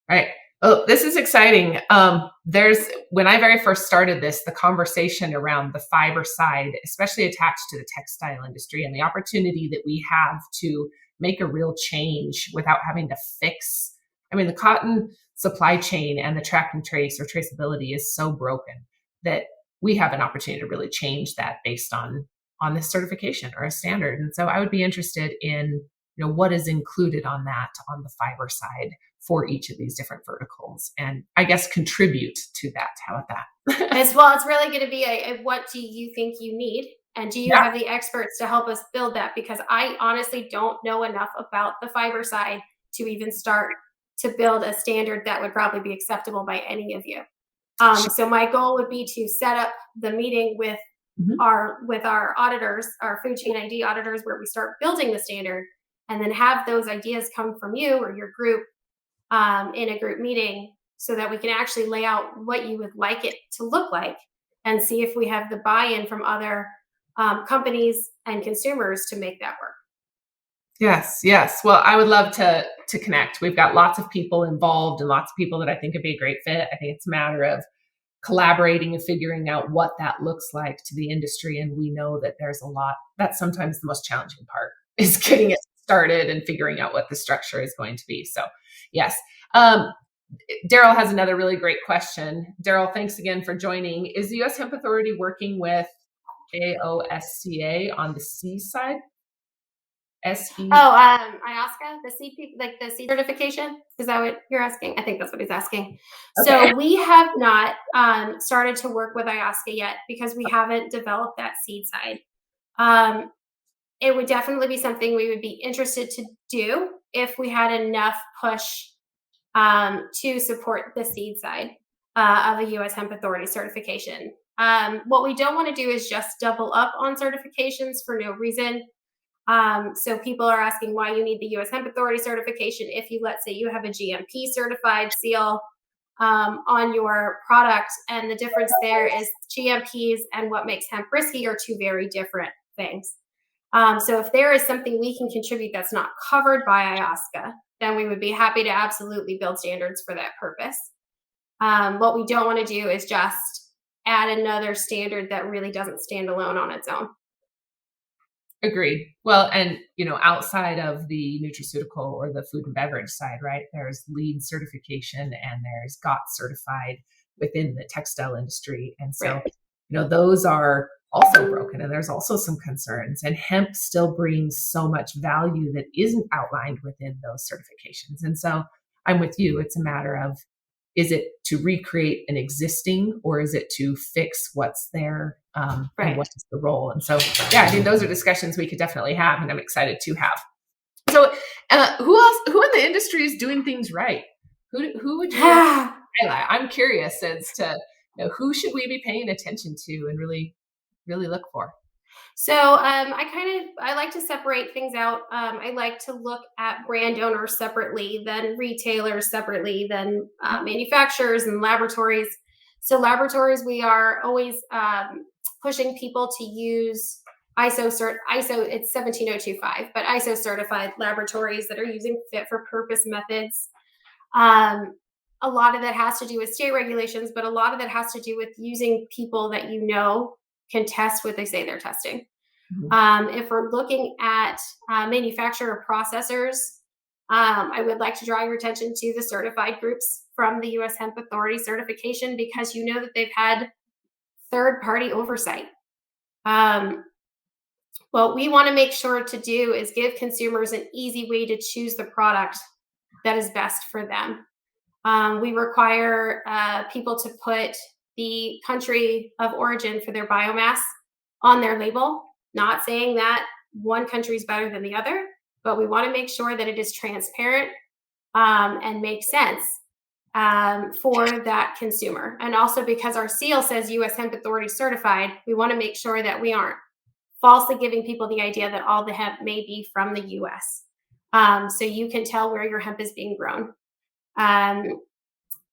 Right. Oh, this is exciting. When I very first started this, the conversation around the fiber side, especially attached to the textile industry, and the opportunity that we have to make a real change without having to fix. I mean, the cotton supply chain and the track and trace or traceability is so broken that we have an opportunity to really change that based on this certification or a standard. And so I would be interested in, what is included on that on the fiber side for each of these different verticals, and I guess contribute to that. How about that? As well, it's really going to be a what do you think you need? And do you have the experts to help us build that? Because I honestly don't know enough about the fiber side to even start to build a standard that would probably be acceptable by any of you. So my goal would be to set up the meeting with our auditors, our food chain ID auditors, where we start building the standard, and then have those ideas come from you or your group in a group meeting, so that we can actually lay out what you would like it to look like, and see if we have the buy-in from other companies and consumers to make that work. Yes. Well, I would love to connect. We've got lots of people involved and lots of people that I think would be a great fit. I think it's a matter of collaborating and figuring out what that looks like to the industry. And we know that there's a lot. That's sometimes the most challenging part, is getting it started and figuring out what the structure is going to be. So yes. Daryl has another really great question. Daryl, thanks again for joining. Is the US Hemp Authority working with AOSCA on the C side? SE? IOSCA, the CP, like the C certification. Is that what you're asking? I think that's what he's asking. Okay. So we have not started to work with IOSCA yet, because we haven't developed that seed side. It would definitely be something we would be interested to do if we had enough push to support the seed side of a US Hemp Authority certification. What we don't want to do is just double up on certifications for no reason. So people are asking why you need the US Hemp Authority certification if you, let's say, you have a GMP certified seal on your product, and the difference there is GMPs and what makes hemp risky are two very different things. So if there is something we can contribute that's not covered by IOSCA, then we would be happy to absolutely build standards for that purpose. What we don't want to do is just add another standard that really doesn't stand alone on its own. Agreed. Well, and outside of the nutraceutical or the food and beverage side, right, there's LEED certification and there's GOT certified within the textile industry. And so, those are also broken, and there's also some concerns, and hemp still brings so much value that isn't outlined within those certifications. And so I'm with you. It's a matter of, is it to recreate an existing, or is it to fix what's there? And what is the role? And so, I think those are discussions we could definitely have, and I'm excited to have. So who in the industry is doing things right? Who would you highlight? I'm curious as to who should we be paying attention to and really look for? So I like to separate things out. I like to look at brand owners separately, then retailers separately, then manufacturers and laboratories. So laboratories, we are always pushing people to use ISO, it's 17025, but ISO certified laboratories that are using fit for purpose methods. A lot of that has to do with state regulations, but a lot of that has to do with using people that can test what they say they're testing. If we're looking at manufacturer processors, I would like to draw your attention to the certified groups from the US Hemp Authority certification, because that they've had third-party oversight. What we want to make sure to do is give consumers an easy way to choose the product that is best for them. We require people to put the country of origin for their biomass on their label, not saying that one country is better than the other, but we want to make sure that it is transparent and makes sense for that consumer. And also, because our seal says US Hemp Authority certified, we want to make sure that we aren't falsely giving people the idea that all the hemp may be from the US. So you can tell where your hemp is being grown.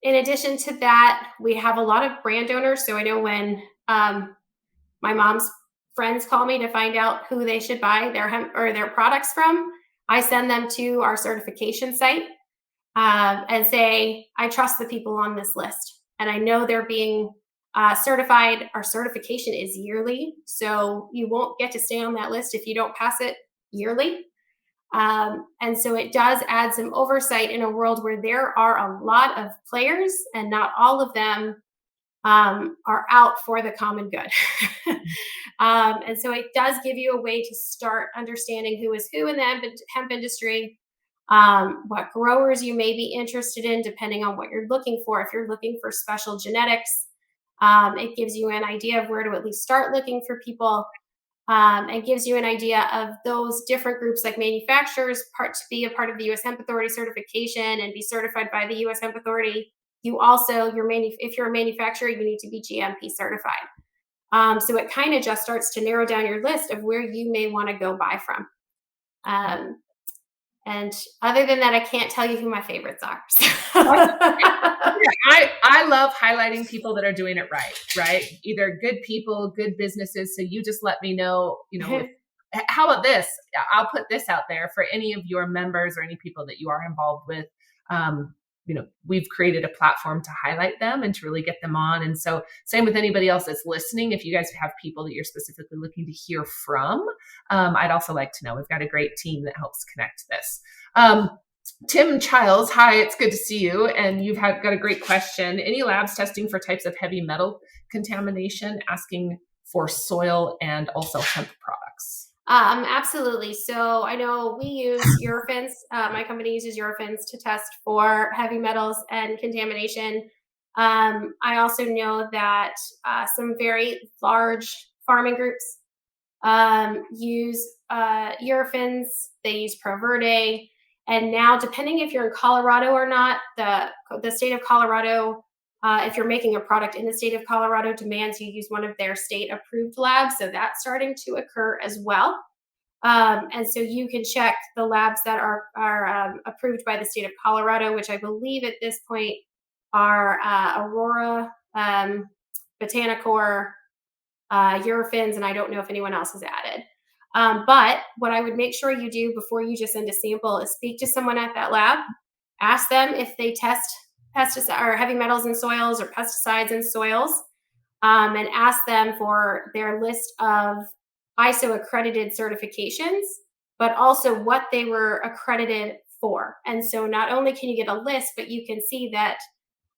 In addition to that, we have a lot of brand owners. So I know when my mom's friends call me to find out who they should buy their hemp or their products from, I send them to our certification site. and say, I trust the people on this list, and I know they're being certified. Our certification is yearly, so you won't get to stay on that list if you don't pass it yearly. And so it does add some oversight in a world where there are a lot of players, and not all of them are out for the common good. And so it does give you a way to start understanding who is who in the hemp industry, what growers you may be interested in, depending on what you're looking for. If you're looking for special genetics, it gives you an idea of where to at least start looking for people, and gives you an idea of those different groups like manufacturers, to be a part of the US Hemp Authority certification and be certified by the US Hemp Authority. You also, if you're a manufacturer, you need to be GMP certified. So it kind of just starts to narrow down your list of where you may want to go buy from. And other than that, I can't tell you who my favorites are. I love highlighting people that are doing it right? Either good people, good businesses. So you just let me know, how about this? I'll put this out there for any of your members or any people that you are involved with. We've created a platform to highlight them and to really get them on. And so same with anybody else that's listening. If you guys have people that you're specifically looking to hear from, I'd also like to know. We've got a great team that helps connect this. Tim Childs, hi, it's good to see you. And you've got a great question. Any labs testing for types of heavy metal contamination, asking for soil and also hemp products? Absolutely. So I know we use Eurofins. My company uses Eurofins to test for heavy metals and contamination. I also know that some very large farming groups use Eurofins. They use Pro Verde. And now, depending if you're in Colorado or not, the state of Colorado, if you're making a product in the state of Colorado, demands you use one of their state-approved labs. So that's starting to occur as well. And so you can check the labs that are approved by the state of Colorado, which I believe at this point are Aurora, Botanicor, Eurofins, and I don't know if anyone else has added. But what I would make sure you do before you just send a sample is speak to someone at that lab, ask them if they test pesticide or heavy metals in soils or pesticides in soils, and ask them for their list of ISO accredited certifications, but also what they were accredited for. And so not only can you get a list, but you can see that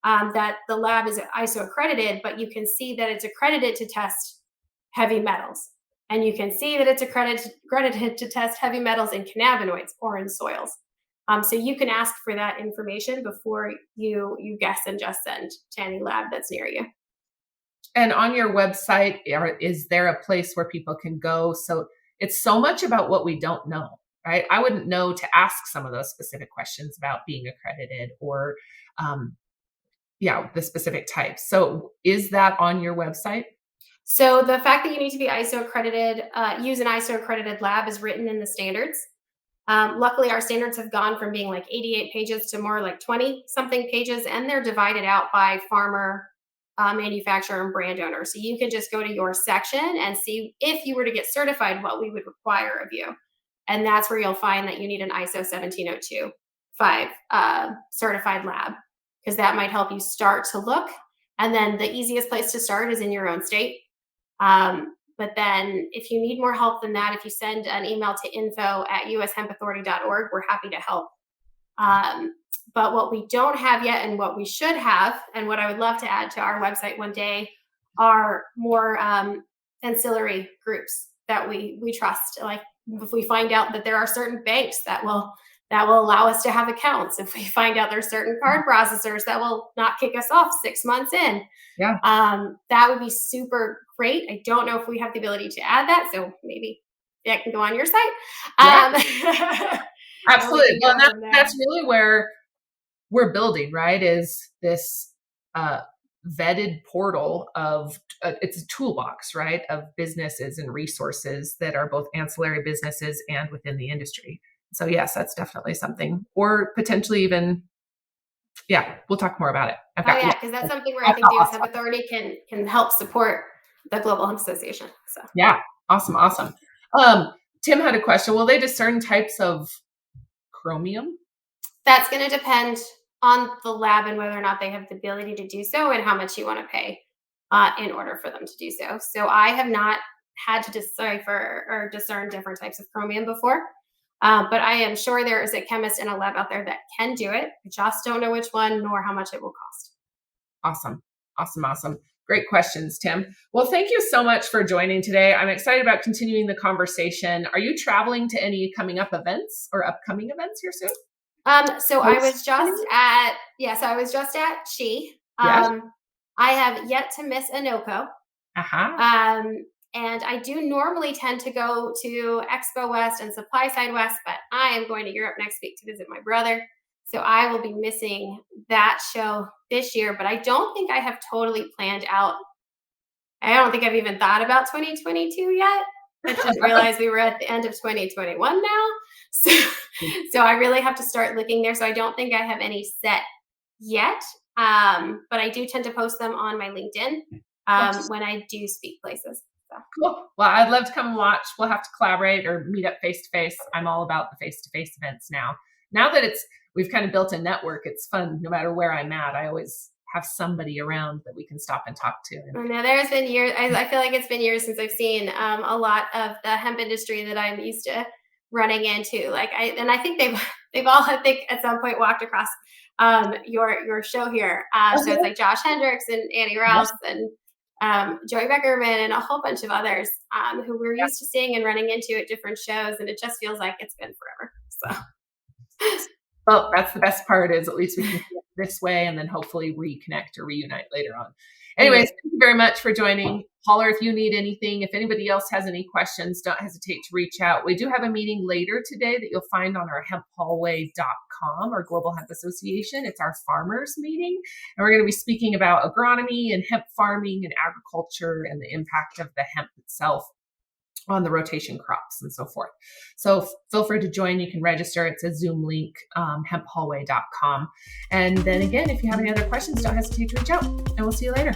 that the lab is ISO accredited, but you can see that it's accredited to test heavy metals. And you can see that it's accredited to test heavy metals in cannabinoids or in soils. So you can ask for that information before you guess and just send to any lab that's near you. And on your website, is there a place where people can go? So it's so much about what we don't know, right? I wouldn't know to ask some of those specific questions about being accredited or, the specific types. So is that on your website? So the fact that you need to be ISO accredited, use an ISO accredited lab is written in the standards. Luckily, our standards have gone from being like 88 pages to more like 20 something pages, and they're divided out by farmer, manufacturer, and brand owner. So you can just go to your section and see if you were to get certified, what we would require of you. And that's where you'll find that you need an ISO 17025 certified lab, because that might help you start to look. And then the easiest place to start is in your own state. But then if you need more help than that, if you send an email to info@ushempauthority.org, we're happy to help. But what we don't have yet and what we should have, and what I would love to add to our website one day, are more ancillary groups that we trust. Like if we find out that there are certain banks that will allow us to have accounts, if we find out there's certain card processors that will not kick us off 6 months in, that would be super great. I don't know if we have the ability to add that, so maybe that can go on your site. Absolutely. Well, that's really where we're building, right? Is this vetted portal of it's a toolbox, right, of businesses and resources that are both ancillary businesses and within the industry. So yes, that's definitely something, or potentially even, we'll talk more about it. Because that's something where I think the US Hemp Authority can help support the Global Hemp Association. So awesome. Tim had a question. Will they discern types of chromium? That's going to depend on the lab and whether or not they have the ability to do so and how much you want to pay in order for them to do so. So I have not had to decipher or discern different types of chromium before, but I am sure there is a chemist in a lab out there that can do it. I just don't know which one nor how much it will cost. Awesome. Great questions, Tim. Well, thank you so much for joining today. I'm excited about continuing the conversation. Are you traveling to any coming up events or upcoming events here soon? So I was just at She. Yes. I have yet to miss a NOCO. Uh-huh. And I do normally tend to go to Expo West and Supply Side West, but I am going to Europe next week to visit my brother. So I will be missing that show this year, but I don't think I have totally planned out. I don't think I've even thought about 2022 yet. I didn't realize we were at the end of 2021 now. So I really have to start looking there. So I don't think I have any set yet. But I do tend to post them on my LinkedIn when I do speak places. So. Cool. Well, I'd love to come and watch. We'll have to collaborate or meet up face to face. I'm all about the face to face events now. Now that we've kind of built a network, it's fun. No matter where I'm at, I always have somebody around that we can stop and talk to. I know there's been years. I feel like it's been years since I've seen a lot of the hemp industry that I'm used to running into. I think they've all I think at some point walked across your show here. So it's like Josh Hendricks and Annie Rouse and Joey Beckerman and a whole bunch of others who we're used to seeing and running into at different shows, and it just feels like it's been forever. So. Well, that's the best part is at least we can connect this way and then hopefully reconnect or reunite later on. Anyways, thank you very much for joining. Holler if you need anything. If anybody else has any questions, don't hesitate to reach out. We do have a meeting later today that you'll find on our hemphallway.com or Global Hemp Association. It's our farmers meeting. And we're going to be speaking about agronomy and hemp farming and agriculture and the impact of the hemp itself on the rotation crops and so forth. So feel free to join. You can register. It's a Zoom link, hemphallway.com. And then again, if you have any other questions, don't hesitate to reach out, and we'll see you later.